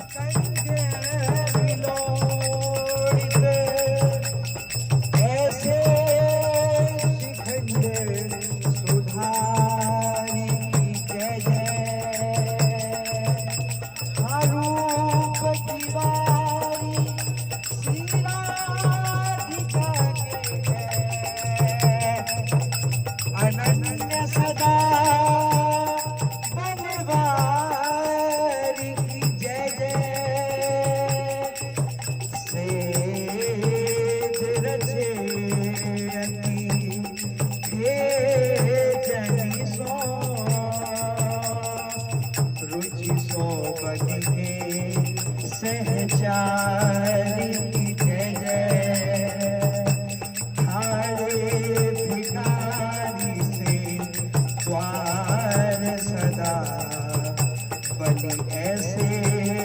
कंजे विलोड़ित ऐसे शिखंड सुधारी जय जय आरूप की बारी श्री राधिका के जय अनन्य सदा बनवारी की जय जय सेज रचे अति हे जनि सो रुचि सो बनि के सहचारी की जय जय